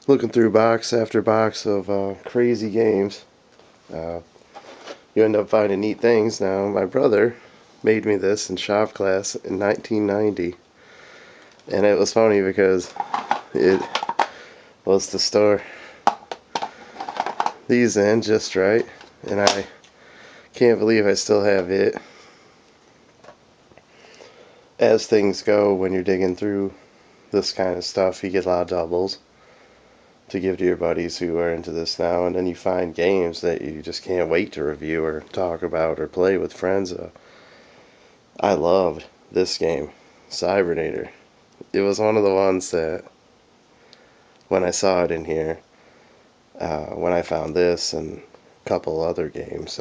looking through box after box of crazy games, uh, you end up finding neat things. Now, my brother made me this in shop class in 1990, and it was funny because it was to store these in just right, and I can't believe I still have it. As things go, when you're digging through this kind of stuff, you get a lot of doubles to give to your buddies who are into this now, and then you find games that you just can't wait to review or talk about or play with friends. I loved this game, Cybernator. It was one of the ones that, when I saw it in here, when I found this and a couple other games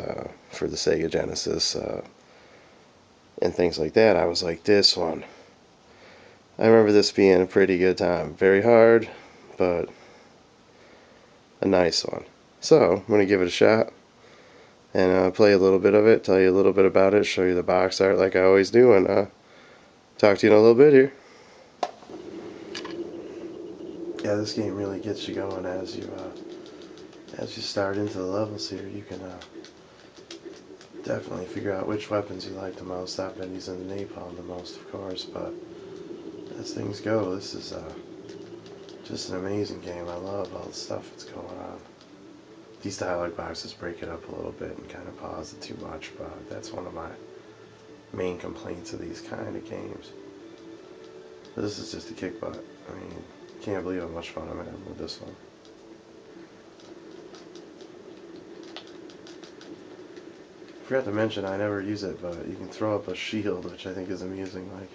for the Sega Genesis and things like that, I was like, this one. I remember this being a pretty good time. Very hard, but a nice one. So, I'm going to give it a shot and play a little bit of it, tell you a little bit about it, show you the box art like I always do, and talk to you in a little bit here. Yeah, this game really gets you going as you start into the levels here. You can definitely figure out which weapons you like the most. I've been using the napalm the most, of course, but as things go, this is just an amazing game. I love all the stuff that's going on. These dialogue boxes break it up a little bit and kind of pause it too much, but that's one of my main complaints of these kind of games. But this is just a kick butt. I mean, can't believe how much fun I'm having with this one. Forgot to mention, I never use it, but you can throw up a shield, which I think is amusing. Like,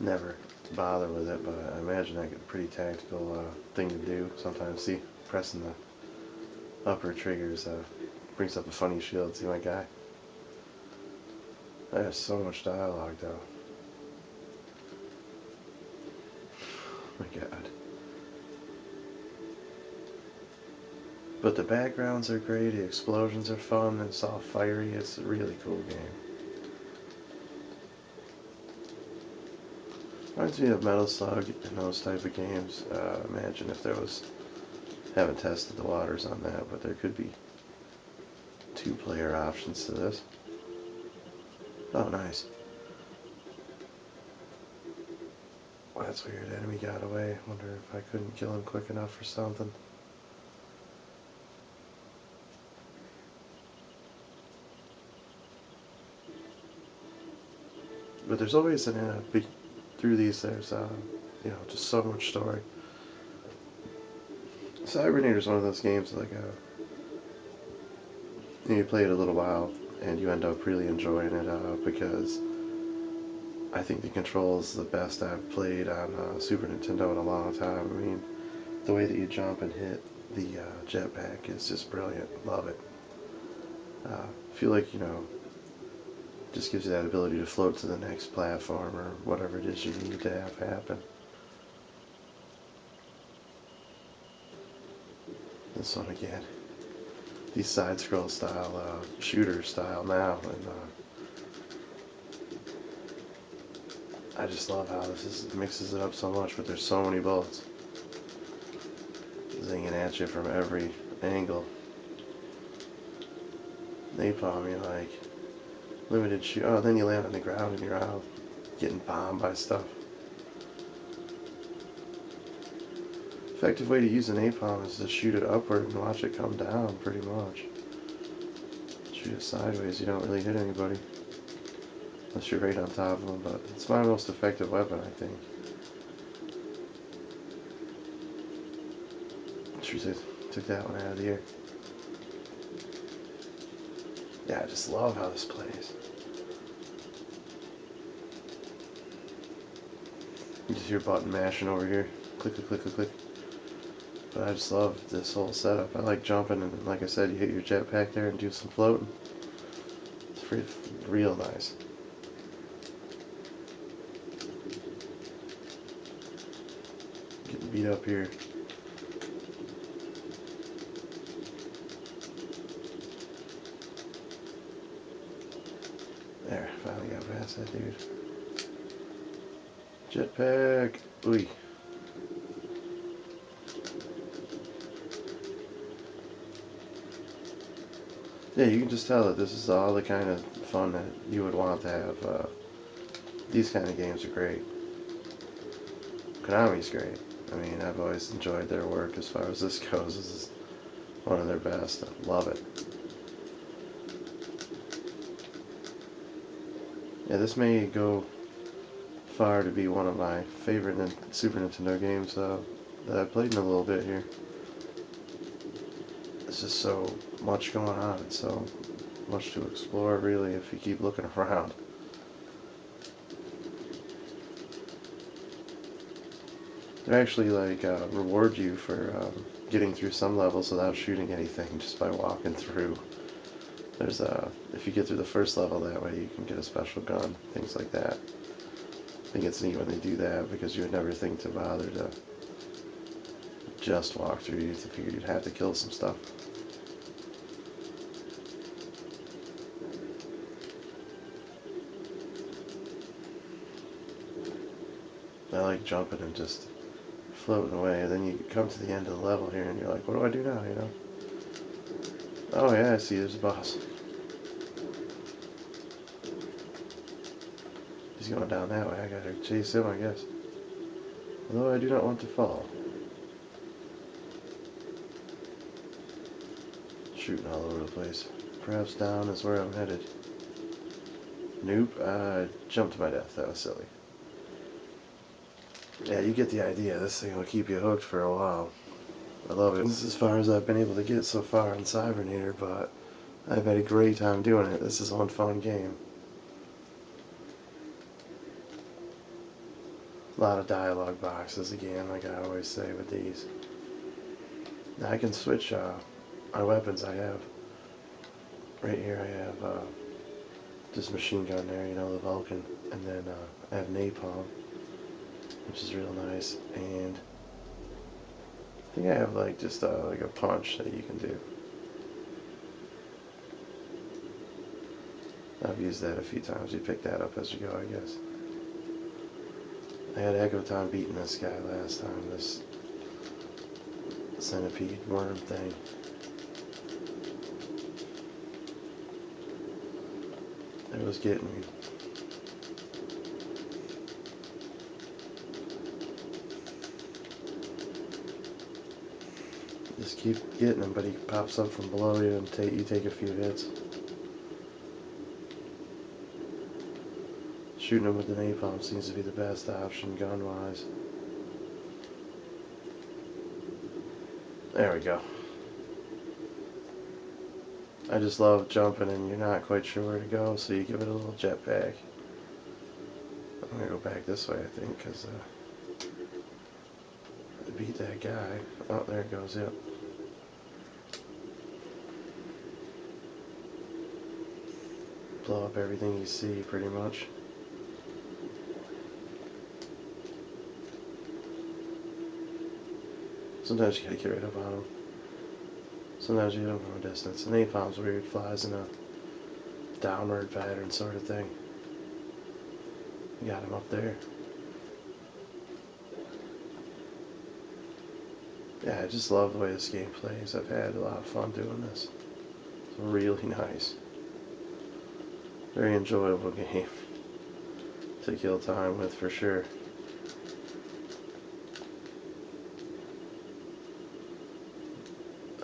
never bother with it, but I imagine that's a pretty tactical thing to do. Sometimes, see, pressing the upper triggers brings up a funny shield. See my guy? I have so much dialogue, though. Oh my god. But the backgrounds are great, the explosions are fun, it's all fiery, it's a really cool game. Reminds me of Metal Slug and those type of games. Imagine if there was, haven't tested the waters on that, but there could be two-player options to this. Oh, nice. Well, that's weird, enemy got away. Wonder if I couldn't kill him quick enough or something. But there's always through these, there's just so much story. Cybernator is one of those games like you play it a little while and you end up really enjoying it because I think the controls the best I've played on Super Nintendo in a long time. I mean, the way that you jump and hit the jetpack is just brilliant. Love it. Feel like just gives you that ability to float to the next platform or whatever it is you need to have happen. This one again. These side-scroll style, shooter style now, and I just love how mixes it up so much, but there's so many bullets zinging at you from every angle. Napalm, you're like, limited shoot. Oh, then you land on the ground and you're out getting bombed by stuff. Effective way to use a napalm is to shoot it upward and watch it come down, pretty much. Shoot it sideways, you don't really hit anybody. Unless you're right on top of them, but it's my most effective weapon, I think. Shoot, took that one out of the air. Yeah, I just love how this plays. You just hear button mashing over here. Click, click, click, click, click. But I just love this whole setup. I like jumping, and like I said, you hit your jetpack there and do some floating. It's real nice. Getting beat up here. There, finally got past that dude. Jetpack! Ooh. Yeah, you can just tell that this is all the kind of fun that you would want to have. These kind of games are great. Konami's great. I mean, I've always enjoyed their work as far as this goes. This is one of their best. I love it. Yeah, this may go far to be one of my favorite Super Nintendo games that I've played in a little bit here. There's just so much going on. It's so much to explore, really, if you keep looking around. They actually like reward you for getting through some levels without shooting anything, just by walking through. There's if you get through the first level that way, you can get a special gun, things like that. I think it's neat when they do that because you would never think to bother to just walk through. You'd figure you'd have to kill some stuff. I like jumping and just floating away, and then you come to the end of the level here, and you're like, what do I do now, you know? Oh yeah, I see, there's a boss. He's going down that way. I gotta chase him, I guess. Although I do not want to fall. Shooting all over the place. Perhaps down is where I'm headed. Nope, I jumped to my death. That was silly. Yeah, you get the idea. This thing will keep you hooked for a while. I love it. This is as far as I've been able to get so far on Cybernator, but I've had a great time doing it. This is one fun game. A lot of dialogue boxes again, like I always say with these. Now I can switch my weapons. I have right here. I have this machine gun there, you know, the Vulcan, and then I have napalm, which is real nice. And I think I have like just like a punch that you can do. I've used that a few times. You pick that up as you go, I guess. I had a heck of a time beating this guy last time. This centipede worm thing. It was getting me. Just keep getting him, but he pops up from below you and you take a few hits. Shooting him with the napalm seems to be the best option gun-wise. There we go. I just love jumping and you're not quite sure where to go, so you give it a little jetpack. I'm gonna go back this way, I think, because I beat that guy. Oh, there it goes, yep. Blow up everything you see, pretty much. Sometimes you gotta get right up on him. Sometimes you hit him from a distance. The napalm's weird, flies in a downward pattern sort of thing. You got him up there. Yeah, I just love the way this game plays. I've had a lot of fun doing this. It's really nice. Very enjoyable game to kill time with for sure.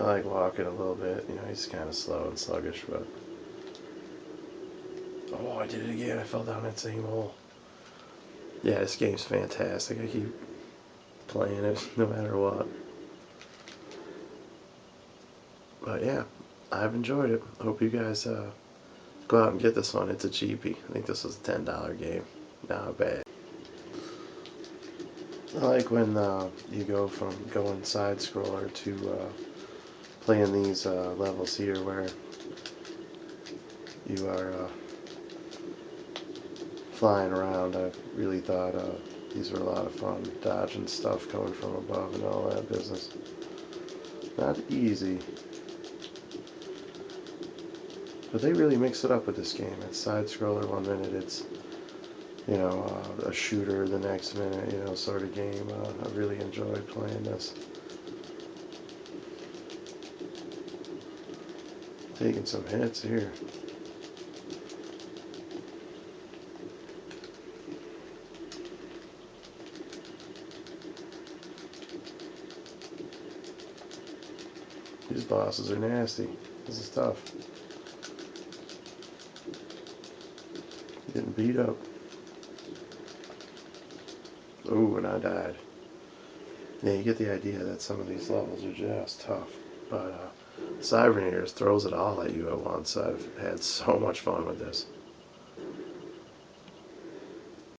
I like walking a little bit. You know, he's kind of slow and sluggish, but... Oh, I did it again. I fell down that same hole. Yeah, this game's fantastic. I keep playing it no matter what. But yeah, I've enjoyed it. Hope you guys go out and get this one. It's a cheapie. I think this was a $10 game. Not bad. I like when you go from going side scroller to playing these levels here where you are flying around. I really thought these were a lot of fun, dodging stuff coming from above and all that business. Not easy, but they really mix it up with this game. It's side scroller one minute, it's, you know, a shooter the next minute, you know, sort of game. I really enjoyed playing this. Taking some hits here. These bosses are nasty. This is tough. Getting beat up. Ooh, and I died. Yeah, you get the idea that some of these levels are just tough. But Cybernator throws it all at you at once. I've had so much fun with this.